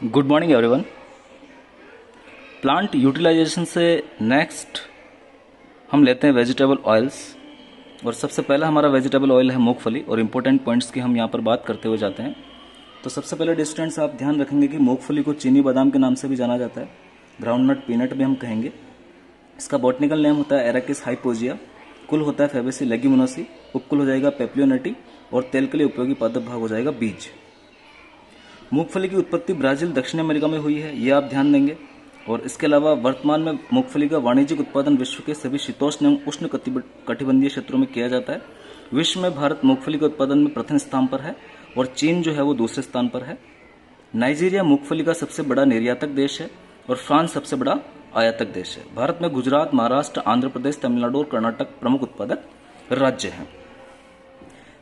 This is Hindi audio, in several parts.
Good morning everyone. Plant utilization से नेक्स्ट हम लेते हैं वेजिटेबल ऑयल्स। और सबसे पहला हमारा वेजिटेबल ऑयल है मूंगफली, और इम्पोर्टेंट पॉइंट्स की हम यहाँ पर बात करते हुए जाते हैं। तो सबसे पहले स्टूडेंट्स आप ध्यान रखेंगे कि मूंगफली को चीनी बादाम के नाम से भी जाना जाता है, ग्राउंडनट पीनट भी हम कहेंगे। इसका बॉटनिकल नेम होता है एराकिस हाइपोजिया, कुल होता है फेबेसी लेग्यूमिनोसी, उपकुल हो जाएगा पेप्लियोनेटी, और तेल के लिए उपयोगी पादप भाग हो जाएगा बीज। मूंगफली की उत्पत्ति ब्राजील दक्षिण अमेरिका में हुई है, ये आप ध्यान देंगे। और इसके अलावा वर्तमान में मूंगफली का वाणिज्यिक उत्पादन विश्व के सभी शीतोष्ण एवं उष्ण कटिबंधीय क्षेत्रों में किया जाता है। विश्व में भारत मूंगफली के उत्पादन में प्रथम स्थान पर है और चीन जो है वो दूसरे स्थान पर है। नाइजीरिया मूंगफली का सबसे बड़ा निर्यातक देश है और फ्रांस सबसे बड़ा आयातक देश है। भारत में गुजरात, महाराष्ट्र, आंध्र प्रदेश, तमिलनाडु और कर्नाटक प्रमुख उत्पादक राज्य हैं।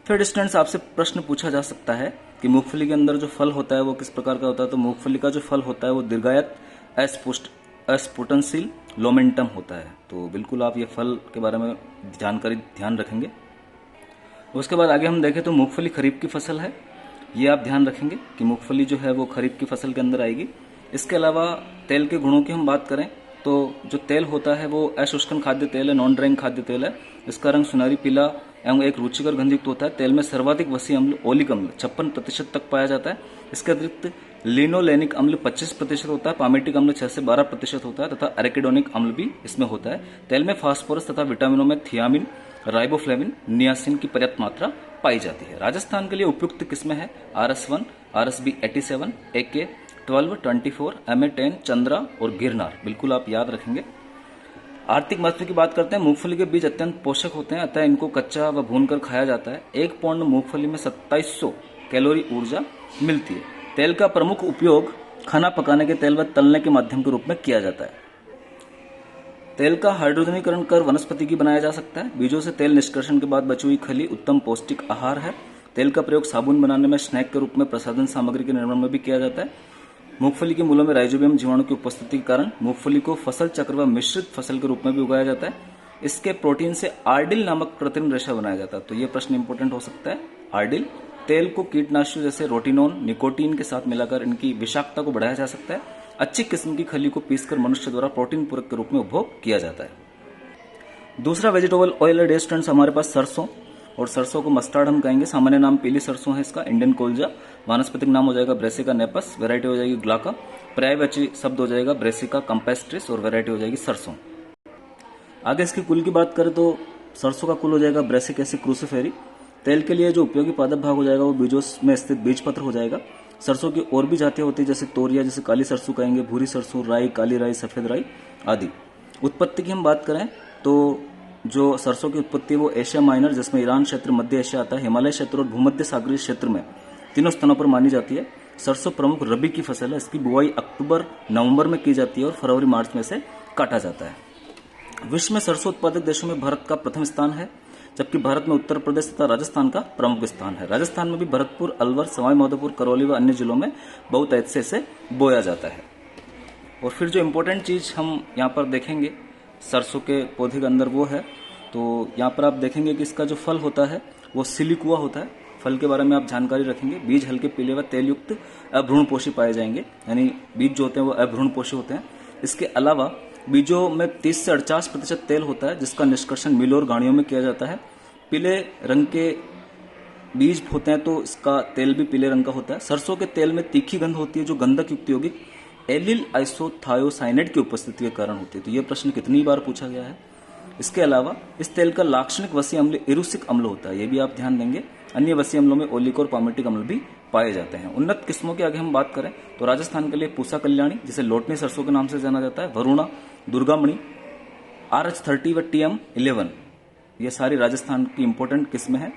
फिर स्टूडेंट्स आपसे प्रश्न पूछा जा सकता है कि मूंगफली के अंदर जो फल होता है वो किस प्रकार का होता है। तो मूंगफली का जो फल होता है वो दीर्घायत एस्पुटेंसिल लोमेंटम होता है। तो बिल्कुल आप ये फल के बारे में ध्यान रखेंगे। उसके बाद आगे हम देखें तो मूंगफली खरीफ की फसल है, ये आप ध्यान रखेंगे कि मूंगफली जो है वो खरीफ की फसल के अंदर आएगी। इसके अलावा तेल के गुणों की हम बात करें तो जो तेल होता है वो अशुष्कन खाद्य तेल है, नॉन ड्राइंग खाद्य तेल है। इसका रंग सुनहरी पीला एवं एक रुचिकर गंधयुक्त होता है। तेल में सर्वाधिक वसी अम्ल ओलिक अम्ल 56% तक पाया जाता है। इसके अतिरिक्त लिनोलेनिक अम्ल 25% होता है, पामेटिक अम्ल 6 से 12% होता है तथा एरेकिडोनिक अम्ल भी इसमें होता है। तेल में फास्फोरस तथा विटामिनों में थियामिन, राइबोफ्लेविन, नियासिन की पर्याप्त मात्रा पाई जाती है। राजस्थान के लिए उपयुक्त किस्में हैं RS1, RSB 87, AK 12, 24, MA10, Chandra और गिरनार, बिल्कुल आप याद रखेंगे। आर्थिक महत्व की बात करते हैं। मूंगफली के बीज अत्यंत पोषक होते हैं, अतः इनको कच्चा व भूनकर खाया जाता है। 1 पौंड मूंगफली में 2700 कैलोरी ऊर्जा मिलती है। तेल का प्रमुख उपयोग खाना पकाने के तेल व तलने के माध्यम के रूप में किया जाता है। तेल का हाइड्रोजनीकरण कर वनस्पति की बनाया जा सकता है। बीजों से तेल निष्कर्षण के बाद बची हुई खली उत्तम पौष्टिक आहार है। तेल का प्रयोग साबुन बनाने में, स्नैक के रूप में, प्रसाधन सामग्री के निर्माण में भी किया जाता है। मूंगफली के मूलों में राइजोबियम जीवाणु की उपस्थिति के कारण मूंगफली को फसल चक्र व मिश्रित फसल के रूप में भी उगाया जाता है। इसके प्रोटीन से आर्डिल नामक कृत्रिम रेशा बनाया जाता है। तो ये प्रश्न इंपोर्टेंट हो सकता है। आर्डिल तेल को कीटनाशकों जैसे रोटिनोन, निकोटीन के साथ मिलाकर इनकी विषाक्तता को बढ़ाया जा सकता है। अच्छी किस्म की खली को पीसकर मनुष्य द्वारा प्रोटीन पूरक के रूप में उपभोग किया जाता है। दूसरा वेजिटेबल ऑयल है स्टूडेंट्स हमारे पास सरसों, और सरसों को मस्टर्ड हम कहेंगे। सामान्य नाम पीली सरसों है इसका, इंडियन कोल्जा। वानस्पतिक नाम हो जाएगा ब्रेसिका नेपस, वैरायटी हो जाएगी ग्लाका। पर्यायवाची शब्द हो जाएगा ब्रेसिका कंपेस्ट्रिस और वैरायटी हो जाएगी सरसों। आगे इसकी कुल की बात करें तो सरसों का कुल हो जाएगा ब्रेसिकेसी क्रूसिफेरी। तेल के लिए जो उपयोगी पादप भाग हो जाएगा वो बीजों में स्थित बीज पत्र हो जाएगा। सरसों की और भी जातियां होती है जैसे तोरिया, जैसे काली सरसों कहेंगे, भूरी सरसों, राई, काली राई, सफेद राई आदि। उत्पत्ति की हम बात करें तो जो सरसों की उत्पत्ति है वो एशिया माइनर, जिसमें ईरान क्षेत्र, मध्य एशिया आता है, हिमालय क्षेत्र और भूमध्य सागरीय क्षेत्र में तीनों स्थानों पर मानी जाती है। सरसों प्रमुख रबी की फसल है। इसकी बुआई अक्टूबर नवंबर में की जाती है और फरवरी मार्च में से काटा जाता है। विश्व में सरसों उत्पादक देशों में भारत का प्रथम स्थान है, जबकि भारत में उत्तर प्रदेश तथा राजस्थान का प्रमुख स्थान है। राजस्थान में भी भरतपुर, अलवर, सवाई माधोपुर, करौली व अन्य जिलों में बहुत ऐसे से बोया जाता है। और फिर जो इम्पोर्टेंट चीज हम यहाँ पर देखेंगे सरसों के पौधे के अंदर वो है, तो यहाँ पर आप देखेंगे कि इसका जो फल होता है वो सिलिकुआ होता है। फल के बारे में आप जानकारी रखेंगे। बीज हल्के पीले व तेल युक्त अभ्रूणपोषी पाए जाएंगे, यानी बीज जो होते हैं वो अभ्रूणपोषी होते हैं। इसके अलावा बीजों में 30 से 48% तेल होता है, जिसका निष्कर्षण मिलों और गाड़ियों में किया जाता है। पीले रंग के बीज होते हैं तो इसका तेल भी पीले रंग का होता है। सरसों के तेल में तीखी गंध होती है जो गंधक युक्त यौगिक एलिल आइसोथायोसाइनेट की उपस्थिति के कारण होती है। तो यह प्रश्न कितनी बार पूछा गया है। इसके अलावा इस तेल का लाक्षणिक वसी अम्ल इरुसिक अम्ल होता है, ये भी आप ध्यान देंगे। अन्य वसी अम्लों में ओलिक और पामेटिक अम्ल भी पाए जाते हैं। उन्नत किस्मों की आगे हम बात करें तो राजस्थान के लिए पूसा कल्याणी, जिसे लोटनी सरसों के नाम से जाना जाता है, वरुणा, दुर्गामणि, RH30 व TM11, ये सारी राजस्थान की इंपॉर्टेंट किस्में हैं।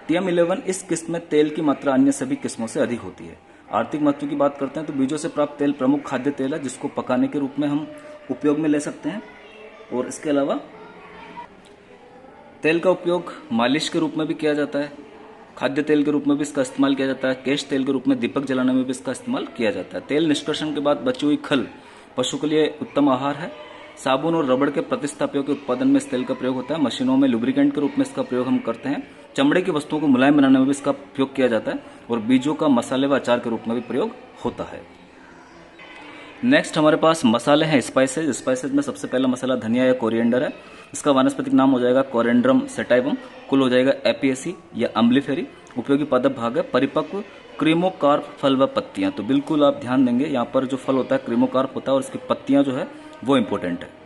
TM11 इस किस्म में तेल की मात्रा अन्य सभी किस्मों से अधिक होती है। आर्थिक महत्व की बात करते हैं तो बीजों से प्राप्त तेल प्रमुख खाद्य तेल है, जिसको पकाने के रूप में हम उपयोग में ले सकते हैं। और इसके अलावा तेल का उपयोग मालिश के रूप में भी किया जाता है, खाद्य तेल के रूप में भी इसका इस्तेमाल किया जाता है, केश तेल के रूप में दीपक जलाने में भी इसका इस्तेमाल किया जाता है। तेल निष्कर्षण के बाद बची हुई खल पशु के लिए उत्तम आहार है। साबुन और रबड़ के प्रतिस्थापियों के उत्पादन में इस तेल का प्रयोग होता है। मशीनों में लुब्रिकेंट के रूप में इसका प्रयोग हम करते हैं। चमड़े की वस्तुओं को मुलायम बनाने में भी इसका उपयोग किया जाता है और बीजों का मसाले व अचार के रूप में भी प्रयोग होता है। नेक्स्ट हमारे पास मसाले हैं, स्पाइसेज। स्पाइसेज में सबसे पहला मसाला धनिया या कोरिएंडर है। इसका वानस्पतिक नाम हो जाएगा कोरेंड्रम सेटाइवम। कुल हो जाएगा एपियसी या अम्लीफेरी। उपयोगी पादप भाग है परिपक्व क्रीमोकार्प फल व पत्तियां। तो बिल्कुल आप ध्यान देंगे, यहाँ पर जो फल होता है क्रीमोकार्प होता है और इसकी पत्तियां जो है वो इंपॉर्टेंट है।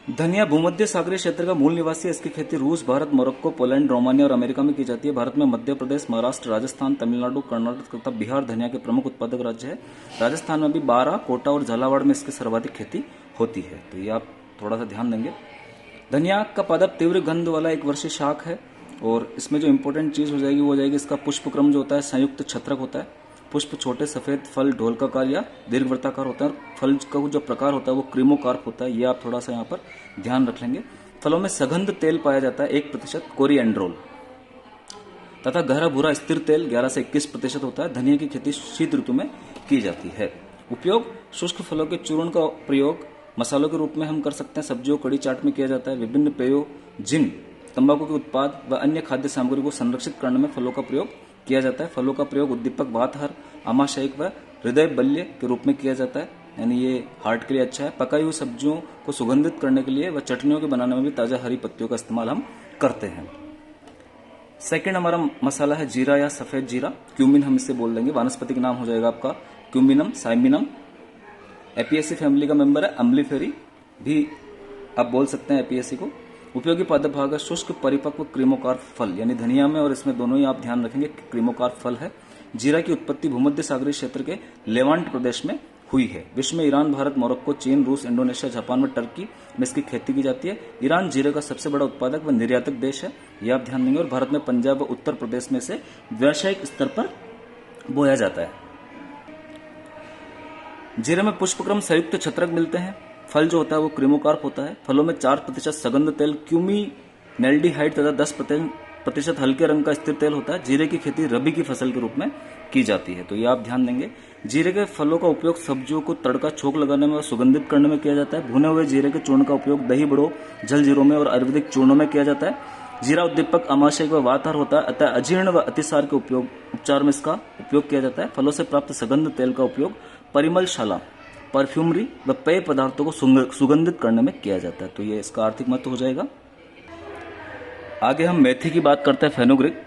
धनिया भूमध्य सागरीय क्षेत्र का मूल निवासी है। इसकी खेती रूस, भारत, मोरक्को, पोलैंड, रोमानिया और अमेरिका में की जाती है। भारत में मध्य प्रदेश, महाराष्ट्र, राजस्थान, तमिलनाडु, कर्नाटक तथा बिहार धनिया के प्रमुख उत्पादक राज्य है। राजस्थान में भी बारां, कोटा और झालावाड़ में इसकी सर्वाधिक खेती होती है। तो ये आप थोड़ा सा ध्यान देंगे। धनिया का पादप तीव्र गंध वाला एक वर्षीय शाक है और इसमें जो इंपॉर्टेंट चीज हो जाएगी वो हो जाएगी इसका पुष्पक्रम जो होता है संयुक्त छत्रक होता है। पुष्प छोटे सफेद, फल ढोलकाकार या दीर्घवृत्ताकार होता है और फल का जो प्रकार होता है वो क्रीमोकार्प होता है। ये आप थोड़ा सा यहाँ पर ध्यान रख लेंगे। फलों में सघंध तेल पाया जाता है 1% कोरिएंड्रोल तथा गहरा भूरा स्थिर तेल 11 से 21% होता है। धनिया की खेती शीत ऋतु में की जाती है। उपयोग शुष्क फलों के चूर्ण का प्रयोग मसालों के रूप में हम कर सकते हैं। सब्जियों, कड़ी, चाट में किया जाता है। विभिन्न पेयों, जिन तंबाकू के उत्पाद व अन्य खाद्य सामग्री को संरक्षित करने में फलों का प्रयोग किया जाता है। फलों का प्रयोग उद्दीपक, वातहर, आमाशयिक व हृदय बल्य के रूप में किया जाता है, यानी ये हार्ट के लिए अच्छा है। पकाई हुई सब्जियों को सुगंधित करने के लिए व चटनियों के बनाने में भी ताजा हरी पत्तियों का इस्तेमाल हम करते हैं। सेकंड हमारा मसाला है जीरा या सफेद जीरा, क्यूमिन हम इसे बोल देंगे। वानस्पतिक नाम हो जाएगा आपका क्यूमिनम साइमिनम। एपियसी फैमिली का मेंबर है। अम्लीफेरी भी आप बोल सकते हैं एपियसी को। उपयोगी पादप भाग है शुष्क परिपक्व क्रीमोकार्प फल, यानी धनिया में और इसमें दोनों ही आप ध्यान रखेंगे क्रीमोकार्प फल है। जीरा की उत्पत्ति भूमध्य सागरीय क्षेत्र के लेवांट प्रदेश में हुई है। विश्व में ईरान, भारत, मोरक्को, चीन, रूस, इंडोनेशिया, जापान व टर्की में इसकी खेती की जाती है। ईरान जीरे का सबसे बड़ा उत्पादक व निर्यातक देश है, यह आप ध्यान देंगे। और भारत में पंजाब व उत्तर प्रदेश में से व्यावसायिक स्तर पर बोया जाता है। जीरे में पुष्पक्रम संयुक्त छत्रक मिलते हैं। फल जो होता है वो क्रीमोकार्प होता है। फलों में 4% सघंध तेल क्यूमिनेल्डिहाइड तथा 10% हल्के रंग का स्थिर तेल होता है। जीरे की खेती रबी की फसल के रूप में की जाती है, तो ये आप ध्यान देंगे। जीरे के फलों का उपयोग सब्जियों को तड़का छोंक लगाने में और सुगंधित करने में किया जाता है। भुने हुए जीरे के चूर्ण का उपयोग दही बड़ों, जल जीरों में और आयुर्वेदिक चूर्णों में किया जाता है। जीरा उद्दीपक, आमाशय व वातहर होता है, अतः अजीर्ण व अतिसार के उपचार में इसका उपयोग किया जाता है। फलों से प्राप्त सघंध तेल का उपयोग परिमलशाला, परफ्यूमरी व पेय पदार्थों को सुगंधित करने में किया जाता है। तो ये इसका आर्थिक महत्व हो जाएगा। आगे हम मेथी की बात करते हैं। फेनुग्रीक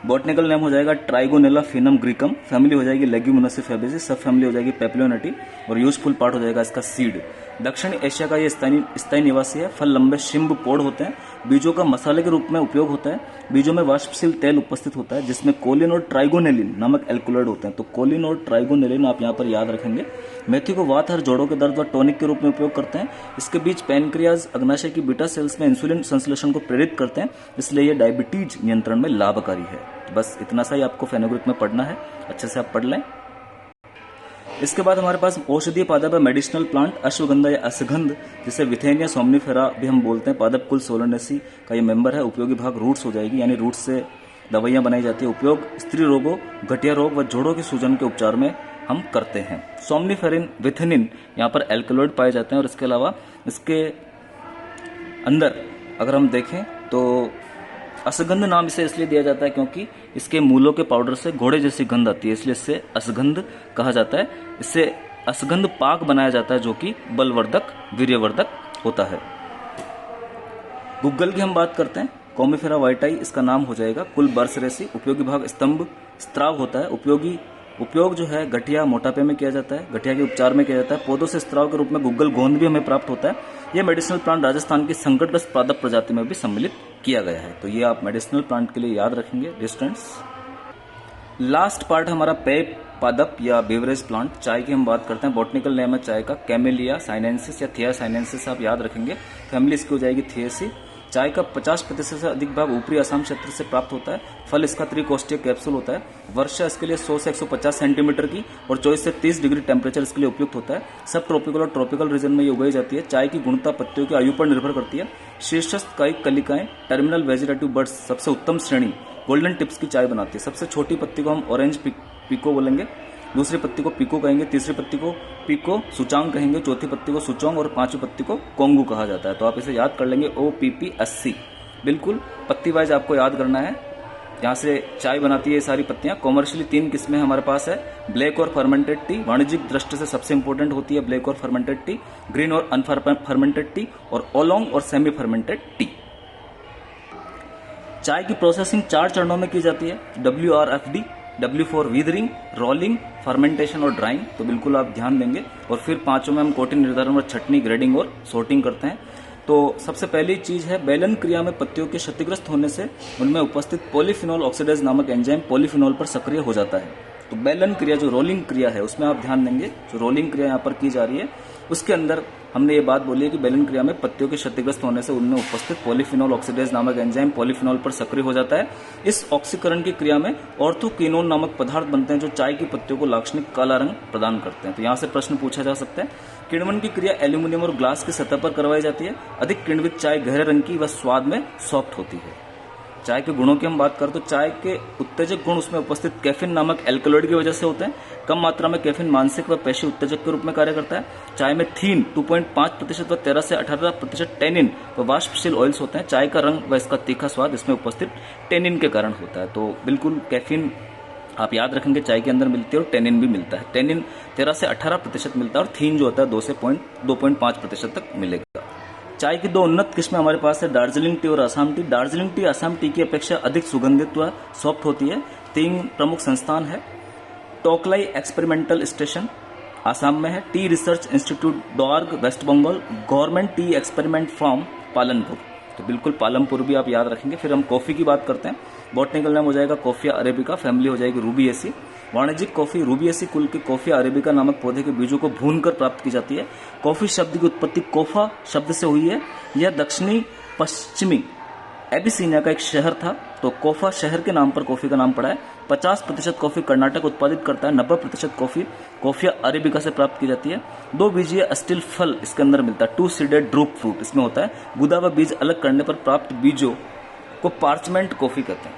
बॉटनिकल नेम हो जाएगा ट्राइगोनेला फिनम ग्रीकम। फैमिली हो जाएगी लेग्यूमिनोसी फैबेसी। सब फैमिली हो जाएगी पेप्लियोनेटी और यूजफुल पार्ट हो जाएगा इसका सीड। दक्षिण एशिया का ये स्थायी निवासी है। फल लंबे शिंब पोड़ होते हैं। बीजों का मसाले के रूप में उपयोग होता है। बीजों में वाष्पशील तेल उपस्थित होता है जिसमें कोलिन और ट्राइगोनेलिन नामक एल्कोलॉइड होते हैं। तो कोलिन और ट्राइगोनेलिन आप यहाँ पर याद रखेंगे। मेथी को वात हर जोड़ों के दर्द व टॉनिक के रूप में उपयोग करते हैं। इसके बीज पैनक्रियाज अग्नाशय की बीटा सेल्स में इंसुलिन संश्लेषण को प्रेरित करते हैं, इसलिए ये डायबिटीज नियंत्रण में लाभकारी है। बस इतना सा ही आपको फेनुग्रीक में पढ़ना है, अच्छे से आप पढ़ लें। इसके बाद हमारे पास औषधीय पादप है मेडिसिनल प्लांट अश्वगंधा या असगंध, जिसे विथेनिया सोमनीफेरा भी हम बोलते हैं। पादप कुल सोलनेसी का ये मेंबर है। उपयोगी भाग रूट्स हो जाएगी, यानी रूट्स से दवाइयां बनाई जाती है। उपयोग स्त्री रोगों, गठिया रोग व जोड़ों के सूजन के उपचार में हम करते हैं। सोमनीफेरिन, विथेनिन यहाँ पर एल्कलॉइड पाए जाते हैं और इसके अलावा इसके अंदर अगर हम देखें तो असगंध नाम इसे इसलिए दिया जाता है क्योंकि इसके मूलों के पाउडर से घोड़े जैसी गंध आती है, इसलिए इसे असगंध कहा जाता है। इससे असगंध पाक बनाया जाता है जो कि बलवर्धक, वीर्यवर्धक होता है। गुग्गल की हम बात करते हैं। कॉमीफेरा वाइटाई इसका नाम हो जाएगा। कुल बर्सरेसी। उपयोगी भाग स्तंभ, स्त्राव होता है। उपयोग जो है गठिया मोटापे में किया जाता है, गठिया के उपचार में किया जाता है। पौधों से स्त्राव के रूप में गुग्गल गोंद भी हमें प्राप्त होता है। यह मेडिसिनल प्लांट राजस्थान की संकटग्रस्त पादप प्रजाति में भी सम्मिलित किया गया है। तो ये आप मेडिसिनल प्लांट के लिए याद रखेंगे डिस्टेंस। लास्ट पार्ट हमारा पेय पादप या बेवरेज प्लांट, चाय की हम बात करते हैं। बॉटनिकल नेम है चाय का कैमेलिया साइनेंसिस या थिया साइनेंसिस, आप याद रखेंगे। फैमिली इसकी हो जाएगी थिएसी। चाय का 50% से अधिक भाग ऊपरी असम क्षेत्र से प्राप्त होता है। फल इसका त्रिकोष्ठीय कैप्सूल होता है। वर्षा इसके लिए 100 से 150 सेंटीमीटर की और 24 से 30 डिग्री टेम्परेचर इसके लिए उपयुक्त होता है। सब ट्रॉपिकल और ट्रॉपिकल रीजन में ये उगाई जाती है। चाय की गुणवत्ता पत्तियों की आयु पर निर्भर करती है। शीर्षस्थ कायिक कलिकाएं, टर्मिनल वेजिटेटिव बर्ड्स सबसे उत्तम श्रेणी गोल्डन टिप्स की चाय बनाती है। सबसे छोटी पत्ती को हम ऑरेंज पिको बोलेंगे, दूसरी पत्ती को पिको कहेंगे, तीसरी पत्ती को पिको सुचांग कहेंगे, चौथी पत्ती को सुचोंग और पांचवी पत्ती को कोंगू कहा जाता है। तो आप इसे याद कर लेंगे OPP 80। बिल्कुल पत्ती वाइज आपको याद करना है। यहाँ से चाय बनाती है ये सारी पत्तियां। कॉमर्शियली 3 किस्में हमारे पास है, ब्लैक और फर्मेंटेड टी, वाणिज्यिक दृष्टि से सबसे इंपॉर्टेंट होती है ब्लैक और फर्मेंटेड टी, ग्रीन और अनफर्मेंटेड टी, और ओलोंग और सेमी फर्मेंटेड टी। चाय की प्रोसेसिंग 4 चरणों में की जाती है, WRFD, W for weathering, rolling, fermentation और ड्राइंग। तो बिल्कुल आप ध्यान देंगे। और फिर 5 में हम कोटिंग निर्धारण और छटनी, ग्रेडिंग और सॉर्टिंग करते हैं। तो सबसे पहली चीज है, बेलन क्रिया में पत्तियों के क्षतिग्रस्त होने से उनमें उपस्थित पॉलीफिनोल ऑक्सीडेज नामक एंजाइम पॉलीफिनोल पर सक्रिय हो जाता है। तो बेलन क्रिया जो रोलिंग क्रिया है उसमें आप ध्यान देंगे, जो रोलिंग क्रिया यहाँ पर की जा रही है उसके अंदर हमने ये बात बोली है कि बेलन क्रिया में पत्तियों के क्षतिग्रस्त होने से उनमें उपस्थित पॉलीफिनोल ऑक्सीडेज नामक एंजाइम पॉलीफिनोल पर सक्रिय हो जाता है। इस ऑक्सीकरण की क्रिया में ऑर्थोक्विनोन नामक पदार्थ बनते हैं जो चाय की पत्तियों को लाक्षणिक काला रंग प्रदान करते हैं। तो यहाँ से प्रश्न पूछा जा सकता है। किण्वन की क्रिया एल्यूमिनियम और ग्लास की सतह पर करवाई जाती है। अधिक किण्वित चाय गहरे रंग की व स्वाद में सॉफ्ट होती है। चाय के गुणों की हम बात करें तो चाय के उत्तेजक गुण उसमें उपस्थित कैफीन नामक एल्कलॉइड की वजह से होते हैं। कम मात्रा में कैफीन मानसिक व पेशी उत्तेजक के रूप में कार्य करता है। चाय में थीन 2.5% व 13 से 18% टेनिन व वाष्पशील ऑयल्स होते हैं। चाय का रंग व इसका तीखा स्वाद इसमें उपस्थित टेनिन के कारण होता है। तो बिल्कुल कैफीन आप याद रखेंगे चाय के अंदर मिलती है और टेनिन भी मिलता है। टेनिन 13 से 18% मिलता है और थीन जो होता है 2.5% तक मिलेगा। चाय की 2 उन्नत किस्में हमारे पास है, दार्जिलिंग टी और Assam T. Darjeeling T Assam T की अपेक्षा अधिक सुगंधित व सॉफ्ट होती है। 3 प्रमुख संस्थान है, टोकलाई एक्सपेरिमेंटल स्टेशन आसाम में है, टी रिसर्च इंस्टीट्यूट डॉर्ग West Bengal, government tea experiment from Palanpur. तो बिल्कुल पालनपुर भी आप याद रखेंगे। फिर हम कॉफी की बात करते हैं। बॉटनिकल नाम हो जाएगा कॉफिया अरेबिका, फैमिली हो जाएगी रूबिएसी। वाणिज्यिक कॉफी रूबिएसी कुल के कॉफिया अरेबिका नामक पौधे के बीजों को भूनकर प्राप्त की जाती है। कॉफी शब्द की उत्पत्ति कोफा शब्द से हुई है। यह दक्षिणी पश्चिमी एबिसीनिया का एक शहर था, तो कोफा शहर के नाम पर कॉफी का नाम पड़ा है। 50% कॉफी कर्नाटक उत्पादित करता है। 90% कॉफी कॉफिया अरेबिका से प्राप्त की जाती है। 2 बीजीय अस्टिल फल इसके अंदर मिलता है, 2 सीडेड ड्रूप फ्रूट इसमें होता है। गुदा व बीज अलग करने पर प्राप्त बीजों को पार्चमेंट कॉफी कहते हैं।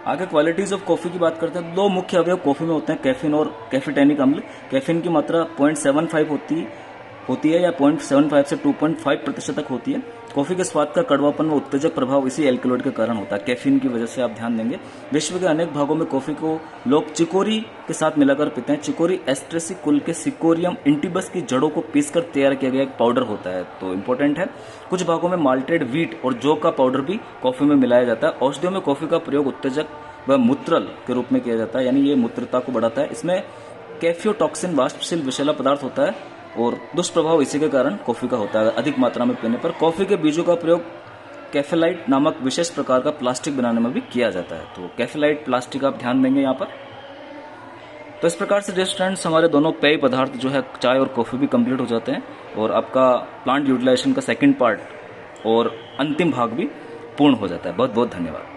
आगे क्वालिटीज ऑफ कॉफी की बात करते हैं। 2 मुख्य अवयव कॉफी में होते हैं, कैफीन और कैफीटेनिक अम्ल। कैफीन की मात्रा 0.75 होती है या 0.75 से 2.5% तक होती है। कॉफी के स्वाद का कड़वापन व उत्तेजक प्रभाव इसी एल्कलॉइड के कारण होता है, कैफीन की वजह से आप ध्यान देंगे। विश्व के अनेक भागों में कॉफी को लोग चिकोरी के साथ मिलाकर पीते हैं। चिकोरी एस्ट्रेसी कुल के सिकोरियम इंटिबस की जड़ों को पीसकर तैयार किया गया एक पाउडर होता है, तो इंपॉर्टेंट है। कुछ भागों में माल्टेड व्हीट और जौ का पाउडर भी कॉफी में मिलाया जाता है। औषधियों में कॉफी का प्रयोग उत्तेजक व मूत्रल के रूप में किया जाता है, यानी ये मूत्रता को बढ़ाता है। इसमें कैफियोटॉक्सिन वाष्पशील विषैला पदार्थ होता है और दुष्प्रभाव इसी के कारण कॉफी का होता है अधिक मात्रा में पीने पर। कॉफी के बीजों का प्रयोग कैफेलाइट नामक विशेष प्रकार का प्लास्टिक बनाने में भी किया जाता है, तो कैफेलाइट प्लास्टिक आप ध्यान देंगे यहाँ पर। तो इस प्रकार से रेस्टोरेंट्स हमारे दोनों पेय पदार्थ जो है चाय और कॉफी भी कंप्लीट हो जाते हैं और आपका प्लांट यूटिलाइजेशन का सेकंड पार्ट और अंतिम भाग भी पूर्ण हो जाता है। बहुत बहुत धन्यवाद।